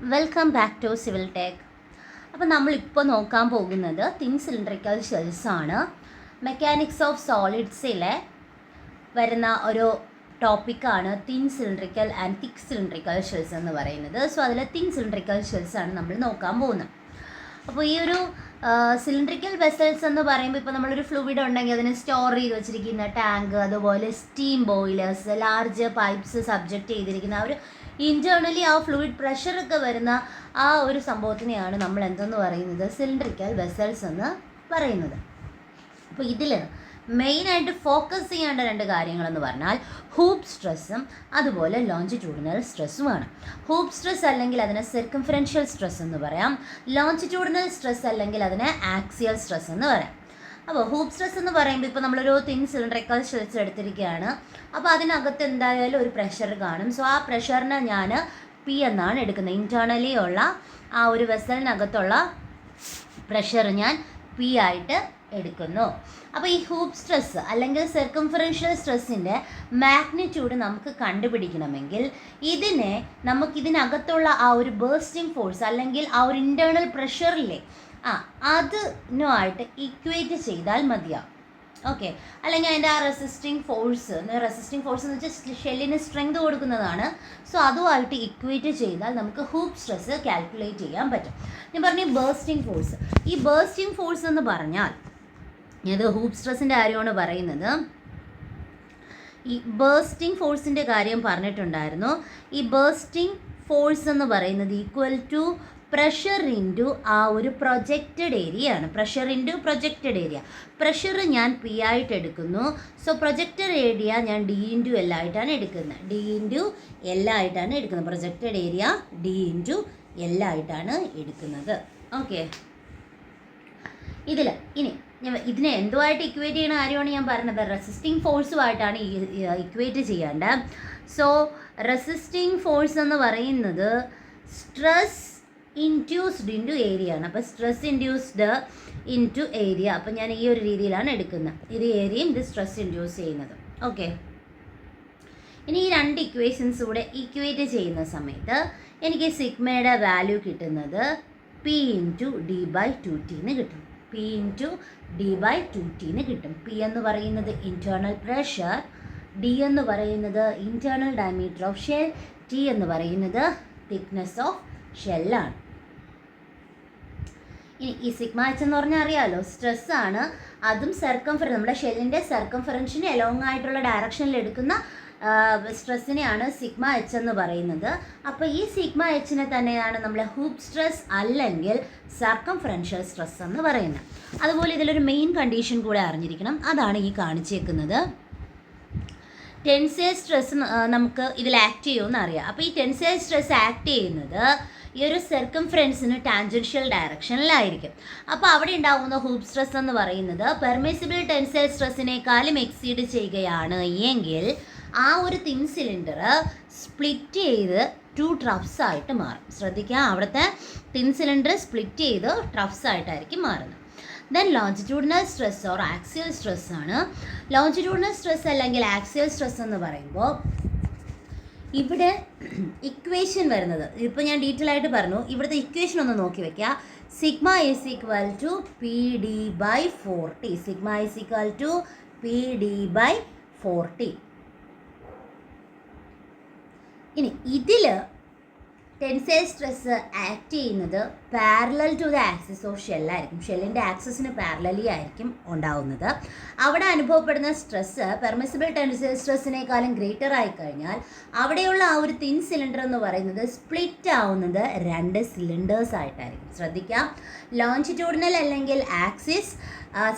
Welcome back to civil tech. അപ്പോൾ നമ്മളിപ്പോൾ നോക്കാൻ പോകുന്നത് തിൻ സിലിണ്ടറിക്കൽ ഷെൽസാണ്. മെക്കാനിക്സ് ഓഫ് സോളിഡ്സിലെ വരുന്ന ഒരു ടോപ്പിക്കാണ് thin cylindrical and thick cylindrical shells എന്ന് പറയുന്നത്. സോ അതിൽ തിൻ സിലിണ്ടറിക്കൽ ഷെൽസാണ് നമ്മൾ നോക്കാൻ പോകുന്നത്. അപ്പോൾ ഈ ഒരു സിലിണ്ടറിക്കൽ വെസൽസ് എന്ന് പറയുമ്പോൾ ഇപ്പോൾ നമ്മളൊരു ഫ്ലൂയിഡ് ഉണ്ടെങ്കിൽ അതിനെ സ്റ്റോർ ചെയ്ത് വെച്ചിരിക്കുന്ന ടാങ്ക്, അതുപോലെ steam boilers, large pipes subject ചെയ്തിരിക്കുന്ന ആ ഒരു ഇൻറ്റേർണലി ആ ഫ്ലൂയിഡ് പ്രഷറൊക്കെ വരുന്ന ആ ഒരു സംഭവത്തിനെയാണ് നമ്മൾ എന്തെന്ന് പറയുന്നത്, സിലിണ്ടറിക്കൽ വെസൽസ് എന്ന് പറയുന്നത്. അപ്പോൾ ഇതിൽ മെയിനായിട്ട് ഫോക്കസ് ചെയ്യേണ്ട രണ്ട് കാര്യങ്ങളെന്ന് പറഞ്ഞാൽ ഹൂപ്പ് സ്ട്രെസ്സും അതുപോലെ ലോഞ്ചിറ്റ്യൂഡിനൽ സ്ട്രെസ്സുമാണ്. ഹൂപ്പ് സ്ട്രെസ് അല്ലെങ്കിൽ അതിനെ സർക്കംഫറൻഷ്യൽ സ്ട്രെസ് എന്ന് പറയാം. ലോഞ്ചിറ്റ്യൂഡിനൽ സ്ട്രെസ് അല്ലെങ്കിൽ അതിനെ ആക്സിയൽ സ്ട്രെസ് എന്ന് പറയാം. അപ്പോൾ ഹൂപ്പ് സ്ട്രെസ് എന്ന് പറയുമ്പോൾ ഇപ്പോൾ നമ്മളൊരു തിൻ സിലിണ്ടറിക്കൽ ഷെൽസ് എടുത്തിരിക്കുകയാണ്. അപ്പോൾ അതിനകത്ത് എന്തായാലും ഒരു പ്രഷർ കാണും. സോ ആ പ്രഷറിനെ ഞാൻ പി എന്നാണ് എടുക്കുന്നത്. ഇൻറ്റേർണലി ഉള്ള ആ ഒരു വെസലിനകത്തുള്ള പ്രഷർ ഞാൻ പി ആയിട്ട് എടുക്കുന്നു. അപ്പോൾ ഈ ഹൂപ്പ് സ്ട്രെസ് അല്ലെങ്കിൽ സർക്കംഫറൻഷ്യൽ സ്ട്രെസ്സിൻ്റെ മാഗ്നിറ്റ്യൂഡ് നമുക്ക് കണ്ടുപിടിക്കണമെങ്കിൽ നമുക്കിതിനകത്തുള്ള ആ ഒരു ബേസ്റ്റിംഗ് ഫോഴ്സ് അല്ലെങ്കിൽ ആ ഒരു ഇൻറ്റേർണൽ പ്രഷറില്ലേ അതിനുമായിട്ട് ഇക്വേറ്റ് ചെയ്താൽ മതിയാവും. ഓക്കെ, അല്ലെങ്കിൽ അതിൻ്റെ ആ റെസിസ്റ്റിംഗ് ഫോഴ്സ് എന്ന് വെച്ചാൽ ഷെല്ലിന് സ്ട്രെങ്ത് കൊടുക്കുന്നതാണ്. സോ അതുമായിട്ട് ഇക്വേറ്റ് ചെയ്താൽ നമുക്ക് ഹൂപ്പ് സ്ട്രെസ് കാൽക്കുലേറ്റ് ചെയ്യാൻ പറ്റും. ഞാൻ പറഞ്ഞു ബേസ്റ്റിംഗ് ഫോഴ്സ്. ഈ ബേസ്റ്റിംഗ് ഫോഴ്സ് എന്ന് പറഞ്ഞാൽ ഇത് ഹൂപ്പ് സ്ട്രെസ്സിൻ്റെ കാര്യമാണ് പറയുന്നത്. ഈ ബേസ്റ്റിംഗ് ഫോഴ്സിൻ്റെ കാര്യം പറഞ്ഞിട്ടുണ്ടായിരുന്നു. ഈ ബേസ്റ്റിംഗ് ഫോഴ്സ് എന്ന് പറയുന്നത് ഈക്വൽ ടു പ്രഷർ ഇൻറ്റു ആ ഒരു പ്രൊജക്റ്റഡ് ഏരിയ ആണ്. Pressure into projected area. Pressure ഞാൻ പി ആയിട്ട് എടുക്കുന്നു. സോ പ്രൊജക്റ്റഡ് ഏരിയ ഞാൻ ഡി ഇൻറ്റു എൽ ആയിട്ടാണ് എടുക്കുന്നത്. ഡി ഇൻറ്റു എൽ ആയിട്ടാണ് എടുക്കുന്നത്. Projected area D into L ആയിട്ടാണ് എടുക്കുന്നത്. ഓക്കെ, ഇതിനെ എന്തുമായിട്ട് ഇക്വേറ്റ് ചെയ്യുന്ന കാര്യമാണ് ഞാൻ പറഞ്ഞത്. റെസിസ്റ്റിംഗ് ഫോഴ്സുമായിട്ടാണ് ഇക്വേറ്റ് ചെയ്യേണ്ടത്. സോ റെസിസ്റ്റിംഗ് ഫോഴ്സ് എന്ന് പറയുന്നത് സ്ട്രെസ് ഇൻഡ്യൂസ്ഡ് ഇൻറ്റു ഏരിയ ആണ്. അപ്പോൾ സ്ട്രെസ് ഇൻഡ്യൂസ്ഡ് ഇൻറ്റു ഏരിയ. അപ്പോൾ ഞാൻ ഈ ഒരു രീതിയിലാണ് എടുക്കുന്നത്. ഇത് ഏരിയയും ഇത് സ്ട്രെസ് ഇൻഡ്യൂസ് ചെയ്യുന്നത്. ഓക്കെ, ഇനി ഈ രണ്ട് ഇക്വേഷൻസ് കൂടെ ഇക്വേറ്റ് ചെയ്യുന്ന സമയത്ത് എനിക്ക് സിഗ്മയുടെ വാല്യൂ കിട്ടുന്നത് P into D by 2t എന്ന് കിട്ടും. P into D by 2t എന്ന് കിട്ടും. പി എന്ന് പറയുന്നത് ഇൻറ്റേർണൽ പ്രഷർ, ഡി എന്ന് പറയുന്നത് internal diameter of shell, T എന്ന് പറയുന്നത് തിക്നെസ് ഓഫ് ഷെല്ലാണ്. ഇനി ഈ സിഗ്മ എച്ച് എന്ന് പറഞ്ഞാൽ അറിയാമല്ലോ, സ്ട്രെസ്സാണ്. അതും നമ്മുടെ ഷെല്ലിൻ്റെ സർക്കംഫറൻസിന് എലോങ് ആയിട്ടുള്ള ഡയറക്ഷനിൽ എടുക്കുന്ന സ്ട്രെസ്സിനെയാണ് സിഗ്മ എച്ച് എന്ന് പറയുന്നത്. അപ്പോൾ ഈ സിഗ്മ എച്ചിനെ തന്നെയാണ് നമ്മൾ ഹൂപ്പ് സ്ട്രെസ് അല്ലെങ്കിൽ സർക്കംഫറൻഷ്യൽ സ്ട്രെസ് എന്ന് പറയുന്നത്. അതുപോലെ ഇതിലൊരു മെയിൻ കണ്ടീഷൻ കൂടെ അറിഞ്ഞിരിക്കണം. അതാണ് ഈ കാണിച്ചേക്കുന്നത്. ടെൻസൈൽ സ്ട്രെസ് നമുക്ക് ഇതിൽ ആക്ട് ചെയ്യുമെന്ന് അറിയാം. അപ്പോൾ ഈ ടെൻസൈൽ സ്ട്രെസ് ആക്ട് ചെയ്യുന്നത് ഈ ഒരു സർക്കംഫറൻസിന് ടാൻജൻഷ്യൽ ഡയറക്ഷനിലായിരിക്കും. അപ്പോൾ അവിടെ ഉണ്ടാകുന്ന ഹൂപ്പ് സ്ട്രെസ് എന്ന് പറയുന്നത് പെർമിസിബിൾ ടെൻസൈൽ സ്ട്രെസ്സിനേക്കാളും എക്സീഡ് ചെയ്യുകയാണ് എങ്കിൽ ആ ഒരു തിൻ സിലിണ്ടർ സ്പ്ലിറ്റ് ചെയ്ത് 2 ട്രഫ്സ് ആയിട്ട് മാറും. ശ്രദ്ധിക്കുക, അവിടുത്തെ തിൻ സിലിണ്ടർ സ്പ്ലിറ്റ് ചെയ്ത് ട്രഫ്സ് ആയിട്ടായിരിക്കും മാറുന്നത്. Then longitudinal stress or axial stress ആണ്. ലോഞ്ചിറ്റ്യൂഡിനൽ സ്ട്രെസ് അല്ലെങ്കിൽ ആക്സിയൽ സ്ട്രെസ് എന്ന് പറയുമ്പോൾ ഇവിടെ ഇക്വേഷൻ വരുന്നത് ഇപ്പോൾ ഞാൻ ഡീറ്റെയിൽ ആയിട്ട് പറഞ്ഞു. ഇവിടുത്തെ ഇക്വേഷൻ ഒന്ന് നോക്കി വയ്ക്കുക. Sigma is equal to P D by 4t. Sigma is equal to P D by 4t. ഇനി ഇതിൽ ടെൻസൈൽ സ്ട്രെസ് ആക്ട് ചെയ്യുന്നത് parallel to the axis of ഷെല്ലായിരിക്കും. ഷെല്ലിൻ്റെ ആക്സിസിന് പാരലലി ആയിരിക്കും ഉണ്ടാവുന്നത്. അവിടെ അനുഭവപ്പെടുന്ന സ്ട്രെസ്സ് പെർമിസിബിൾ ടെൻസൈൽ സ്ട്രെസ്സിനേക്കാളും ഗ്രേറ്റർ ആയിക്കഴിഞ്ഞാൽ അവിടെയുള്ള ആ ഒരു തിൻ സിലിണ്ടർ എന്ന് പറയുന്നത് സ്പ്ലിറ്റ് ആവുന്നത് 2 സിലിണ്ടേഴ്സ് ആയിട്ടായിരിക്കും. ശ്രദ്ധിക്കാം, ലോഞ്ചിറ്റ്യൂഡിനൽ അല്ലെങ്കിൽ ആക്സിസ്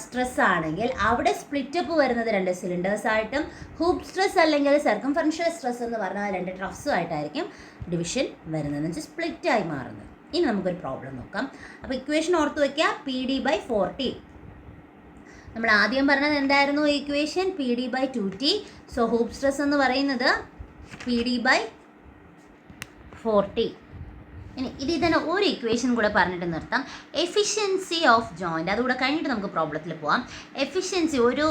സ്ട്രെസ് ആണെങ്കിൽ അവിടെ സ്പ്ലിറ്റപ്പ് വരുന്നത് 2 സിലിണ്ടേഴ്സ് ആയിട്ടും, ഹൂപ്പ് സ്ട്രെസ് അല്ലെങ്കിൽ സർക്കംഫറൻഷ്യൽ സ്ട്രെസ് എന്ന് പറഞ്ഞാൽ 2 ട്രഫ്സും ആയിട്ടായിരിക്കും ഡിവിഷൻ വരുന്നതെന്ന് വെച്ചാൽ സ്പ്ലിറ്റായി മാറുന്നത്. ഇനി നമുക്കൊരു പ്രോബ്ലം നോക്കാം. അപ്പോൾ ഇക്വേഷൻ ഓർത്ത് വയ്ക്കുക, പി ഡി ബൈ 4t. നമ്മൾ ആദ്യം പറഞ്ഞത് എന്തായിരുന്നു equation? P D by 2t. So hoop stress എന്ന് പറയുന്നത് പി ഡി ബൈ 4t. ഇനി ഇതിൽ തന്നെ ഒരു ഇക്വേഷൻ കൂടെ പറഞ്ഞിട്ട് നിർത്താം. എഫിഷ്യൻസി ഓഫ് ജോയിൻ്റ്, അതുകൂടെ കഴിഞ്ഞിട്ട് നമുക്ക് പ്രോബ്ലത്തിൽ പോവാം. എഫിഷ്യൻസി, ഒരു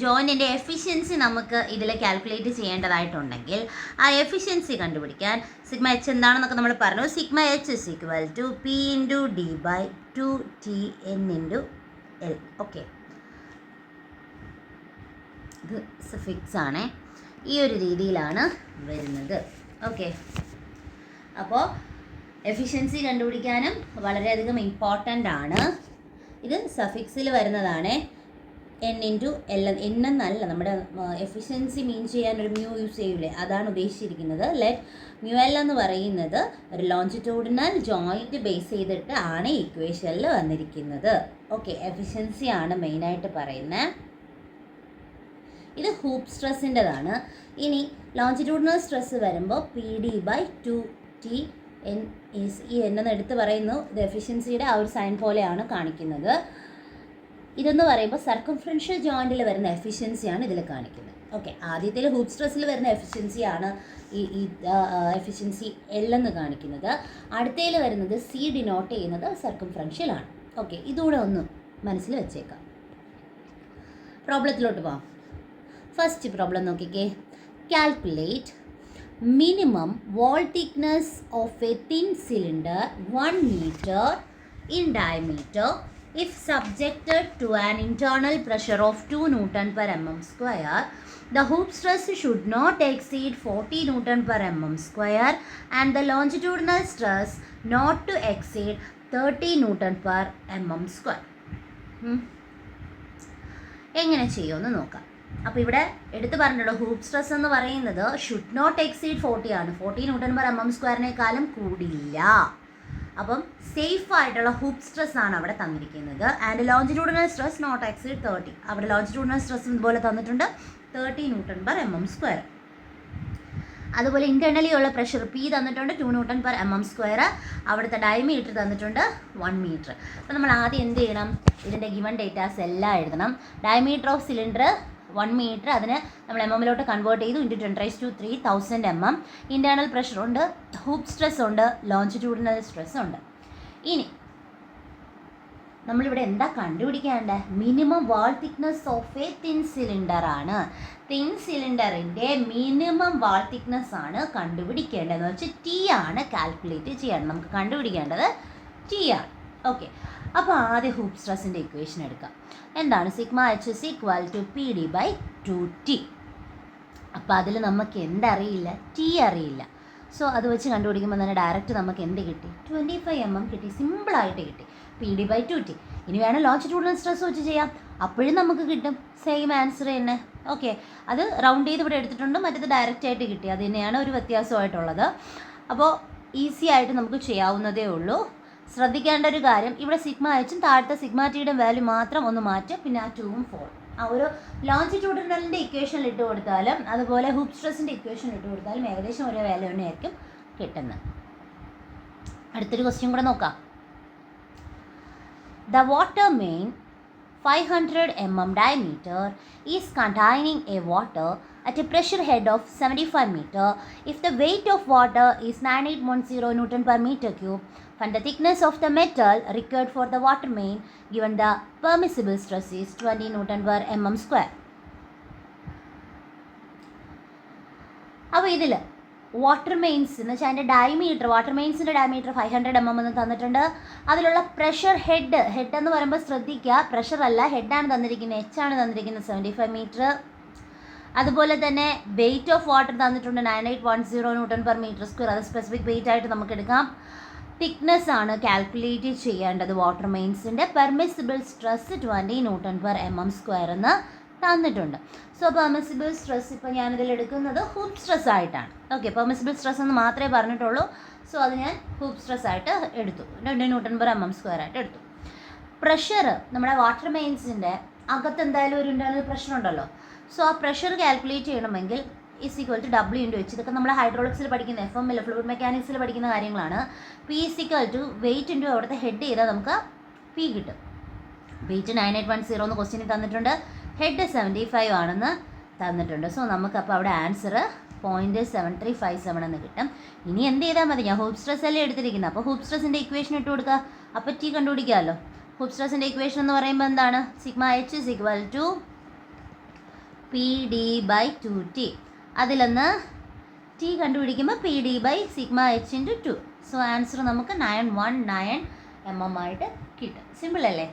ജോയിൻറ്റിൻ്റെ എഫിഷ്യൻസി നമുക്ക് ഇതിൽ കാൽക്കുലേറ്റ് ചെയ്യേണ്ടതായിട്ടുണ്ടെങ്കിൽ ആ എഫിഷ്യൻസി കണ്ടുപിടിക്കാൻ സിഗ്മ എച്ച് എന്താണെന്നൊക്കെ നമ്മൾ പറഞ്ഞു. Sigma H is equal to P into D by 2T(n) into L. Okay, ഇത് ഫിക്സ് ആണ്. ഈ ഒരു രീതിയിലാണ് വരുന്നത്. ഓക്കെ, അപ്പോൾ എഫിഷ്യൻസി കണ്ടുപിടിക്കാനും വളരെയധികം ഇമ്പോർട്ടൻ്റ് ആണ്. ഇത് സഫിക്സിൽ വരുന്നതാണ്. എൻ ഇൻറ്റു എൽ, എൻ എന്നല്ല, നമ്മുടെ എഫിഷ്യൻസി മീൻ ചെയ്യാൻ ഒരു മ്യൂ യൂസ് ചെയ്യൂലേ, അതാണ് ഉദ്ദേശിച്ചിരിക്കുന്നത്. ലെറ്റ് മ്യൂ എൽ എന്ന് പറയുന്നത് ഒരു ലോഞ്ചിറ്റ്യൂഡിനൽ ജോയിൻറ്റ് ബേസ് ചെയ്തിട്ട് ആണ് ഇക്വേഷനിൽ വന്നിരിക്കുന്നത്. ഓക്കെ, എഫിഷ്യൻസി ആണ് മെയിനായിട്ട് പറയുന്നത്. ഇത് ഹൂപ്പ് സ്ട്രെസ്സിൻ്റെതാണ്. ഇനി ലോഞ്ചിറ്റ്യൂഡിനൽ സ്ട്രെസ് വരുമ്പോൾ PD/2T(n) ഈ എന്നെന്ന് എടുത്ത് പറയുന്നു. ഇത് എഫിഷ്യൻസിയുടെ ആ ഒരു സൈൻ പോലെയാണ് കാണിക്കുന്നത്. ഇതെന്ന് പറയുമ്പോൾ സർക്കംഫറൻഷ്യൽ ജോയിൻറ്റിൽ വരുന്ന എഫിഷ്യൻസിയാണ് ഇതിൽ കാണിക്കുന്നത്. ഓക്കെ, ആദ്യത്തിൽ ഹൂപ്പ് സ്ട്രെസ്സിൽ വരുന്ന എഫിഷ്യൻസിയാണ് ഈ എഫിഷ്യൻസി എൽ എന്ന് കാണിക്കുന്നത്. അടുത്തതിൽ വരുന്നത് സി ഡിനോട്ട് ചെയ്യുന്നത് സർക്കംഫറൻഷ്യൽ ആണ്. ഓക്കെ, ഇതുകൂടെ ഒന്ന് മനസ്സിൽ വെച്ചേക്കാം. പ്രോബ്ലത്തിലോട്ട് പോകാം. ഫസ്റ്റ് പ്രോബ്ലം നോക്കിക്കേ. Calculate minimum wall thickness of a thin cylinder 1 meter in diameter if subjected to an internal pressure of 2 Newton per mm square. The hoop stress should not exceed 40 Newton per mm square and the longitudinal stress not to exceed 30 Newton per mm square. എങ്ങനെ ചെയ്യുമെന്ന് നോക്കാം. അപ്പോൾ ഇവിടെ എടുത്ത് പറഞ്ഞിട്ടുണ്ടോ, hoop stress എന്ന് പറയുന്നത് should not exceed 40 ആണ്. 40 ന്യൂട്ടൺ പെർ mm സ്ക്വയറിനേക്കാളും കൂടില്ല. അപ്പം സേഫ് ആയിട്ടുള്ള ഹൂപ്പ് സ്ട്രെസ് ആണ് അവിടെ തന്നിരിക്കുന്നത്. And longitudinal stress not exceed 30. അവിടെ ലോഞ്ചിറ്റ്യൂഡിനൽ സ്ട്രെസ് ഇതുപോലെ തന്നിട്ടുണ്ട് 30 ന്യൂട്ടൺ പെർ mm സ്ക്വയർ. അതുപോലെ ഇൻറ്റേർണലി ഉള്ള പ്രഷർ പി തന്നിട്ടുണ്ട് 2 ന്യൂട്ടൺ പെർ mm സ്ക്വയർ. അവിടുത്തെ ഡയമീറ്റർ തന്നിട്ടുണ്ട് 1 മീറ്റർ. അപ്പോൾ നമ്മൾ ആദ്യം എന്ത് ചെയ്യണം, ഇതിൻ്റെ ഗിവൺ ഡേറ്റാസ് എല്ലാം എഴുതണം. ഡയമീറ്റർ ഓഫ് സിലിണ്ടർ 1 മീറ്റർ, അതിന് നമ്മൾ MM-ലോട്ട് കൺവേർട്ട് ചെയ്തു ഇൻറ്റു 10⁻³ 1000 mm. ഇൻറ്റേർണൽ പ്രഷർ ഉണ്ട്, ഹൂപ്പ് സ്ട്രെസ് ഉണ്ട്, ലോഞ്ചിറ്റ്യൂഡിനൽ സ്ട്രെസ് ഉണ്ട്. ഇനി നമ്മളിവിടെ എന്താ കണ്ടുപിടിക്കേണ്ടത്? Minimum wall thickness of A thin cylinder ആണ്. തിൻ സിലിണ്ടറിൻ്റെ മിനിമം വാൾ തിക്നെസ് ആണ് കണ്ടുപിടിക്കേണ്ടതെന്ന് വെച്ചാൽ T ആണ് കാൽക്കുലേറ്റ് ചെയ്യണം. നമുക്ക് കണ്ടുപിടിക്കേണ്ടത് T ആണ്. ഓക്കെ, അപ്പോൾ ആദ്യം ഹൂപ്പ് സ്ട്രെസ്സിൻ്റെ ഇക്വേഷൻ എടുക്കാം. എന്താണ്? Sigma H is equal to PD/2T. അപ്പോൾ അതിൽ നമുക്ക് എന്തറിയില്ല? T അറിയില്ല. സോ അത് വെച്ച് കണ്ടുപിടിക്കുമ്പോൾ തന്നെ ഡയറക്റ്റ് നമുക്ക് എന്ത് കിട്ടി? 25 mm കിട്ടി. സിമ്പിളായിട്ട് കിട്ടി, PD/2T. ഇനി വേണം ലോഞ്ചിറ്റ്യൂഡിനൽ സ്ട്രെസ് വെച്ച് ചെയ്യാം, അപ്പോഴും നമുക്ക് കിട്ടും സെയിം ആൻസർ തന്നെ. ഓക്കെ, അത് റൗണ്ട് ചെയ്ത് ഇവിടെ എടുത്തിട്ടുണ്ട്, മറ്റേത് ഡയറക്റ്റ് ആയിട്ട് കിട്ടി. അത് തന്നെയാണ് ഒരു വ്യത്യാസമായിട്ടുള്ളത്. അപ്പോൾ ഈസി ആയിട്ട് നമുക്ക് ചെയ്യാവുന്നതേ ഉള്ളൂ. ശ്രദ്ധിക്കേണ്ട ഒരു കാര്യം, ഇവിടെ സിഗ്മ എച്ചും താഴത്തെ സിഗ്മ ടിയുടെ വാല്യൂ മാത്രം ഒന്ന് മാറ്റുക, പിന്നെ ആ 2ഉം 4ഉം ആ ഒരു ലോഞ്ചിറ്റ്യൂഡിനലിൻ്റെ ഇക്വേഷനിൽ ഇട്ട് കൊടുത്താലും അതുപോലെ ഹൂപ്പ് സ്ട്രെസ്സിൻ്റെ ഇക്വേഷനിൽ ഇട്ട് കൊടുത്താലും ഏകദേശം ഒരേ വാല്യൂ തന്നെയായിരിക്കും കിട്ടുന്നത്. അടുത്തൊരു ക്വസ്റ്റ്യൻ കൂടെ നോക്കാം. The water main 500 mm diameter is containing a water at a pressure head of 75 meter. If the weight of water is 9810 Newton per meter cube, find the thickness of the metal required for the water main given the permissible stress is 20 Newton per mm square. അപ്പോൾ ഇതിൽ water mains എന്ന് വെച്ചാൽ അതിൻ്റെ diameter, water മെയിൻസിൻ്റെ diameter 500 mm എന്ന് തന്നിട്ടുണ്ട്. അതിലുള്ള pressure head എന്ന് പറയുമ്പോൾ ശ്രദ്ധിക്കുക, പ്രഷർ അല്ല ഹെഡാണ് തന്നിരിക്കുന്നത്, H ആണ് തന്നിരിക്കുന്നത് 75 മീറ്റർ. അതുപോലെ തന്നെ വെയിറ്റ് ഓഫ് വാട്ടർ തന്നിട്ടുണ്ട് 9810 Newton per meter square. അത് സ്പെസിഫിക് വെയിറ്റ് ആയിട്ട് നമുക്ക് എടുക്കാം. തിക്നെസ് ആണ് കാൽക്കുലേറ്റ് ചെയ്യേണ്ടത് വാട്ടർ മെയിൻസിൻ്റെ. Permissible stress 20 Newton per mm square എന്ന് തന്നിട്ടുണ്ട്. സോ പെർമിസിബിൾ സ്ട്രെസ് ഇപ്പോൾ ഞാനിതിൽ എടുക്കുന്നത് ഹൂപ്പ് സ്ട്രെസ് ആയിട്ടാണ്. ഓക്കെ, പെർമിസിബിൾ സ്ട്രെസ് എന്ന് മാത്രമേ പറഞ്ഞിട്ടുള്ളൂ. സോ അത് ഞാൻ ഹൂപ്പ് സ്ട്രെസ് ആയിട്ട് എടുത്തു, 20 Newton per mm square ആയിട്ട് എടുത്തു. പ്രഷർ നമ്മുടെ വാട്ടർ മെയിൻസിൻ്റെ അകത്ത് എന്തായാലും ഒരു ഇൻറ്റേർണൽ പ്രഷർ ഉണ്ടല്ലോ. സോ ആ പ്രഷർ കാൽക്കുലേറ്റ് ചെയ്യണമെങ്കിൽ is equal to W into H. ഇതൊക്കെ നമ്മൾ ഹൈഡ്രോളിക്സിൽ പഠിക്കുന്ന FM-ൽ ഫ്ലൂയിഡ് മെക്കാനിക്സിൽ പഠിക്കുന്ന കാര്യങ്ങളാണ്. P is equal to weight into അവിടുത്തെ ഹെഡ് ചെയ്താൽ നമുക്ക് P കിട്ടും. വെയിറ്റ് 9810 എന്ന് ക്വസ്റ്റ്യനിൽ തന്നിട്ടുണ്ട്, ഹെഡ് 75 ആണെന്ന് തന്നിട്ടുണ്ട്. സോ നമുക്കപ്പോൾ അവിടെ ആൻസർ 0.7357 എന്ന് കിട്ടും. ഇനി എന്ത് ചെയ്താൽ മതി, ഞാൻ ഹൂപ്പ് സ്ട്രെസ് അല്ലേ എടുത്തിരിക്കുന്നത്, അപ്പോൾ ഹൂപ്പ് സ്ട്രെസ്സിൻ്റെ ഇക്വേഷൻ ഇട്ട് കൊടുക്കുക. അപ്പോൾ ടി കണ്ടുപിടിക്കാമല്ലോ. ഹൂപ്പ് സ്ട്രെസ്സിൻ്റെ ഇക്വേഷൻ എന്ന് പറയുമ്പോൾ എന്താണ്, sigma H is equal to P D by 2t. അതിലൊന്ന് ടി കണ്ടുപിടിക്കുമ്പോൾ P D by sigma H into 2. So answer നമുക്ക് 919 mm ആയിട്ട് കിട്ടും. സിമ്പിൾ അല്ലേ?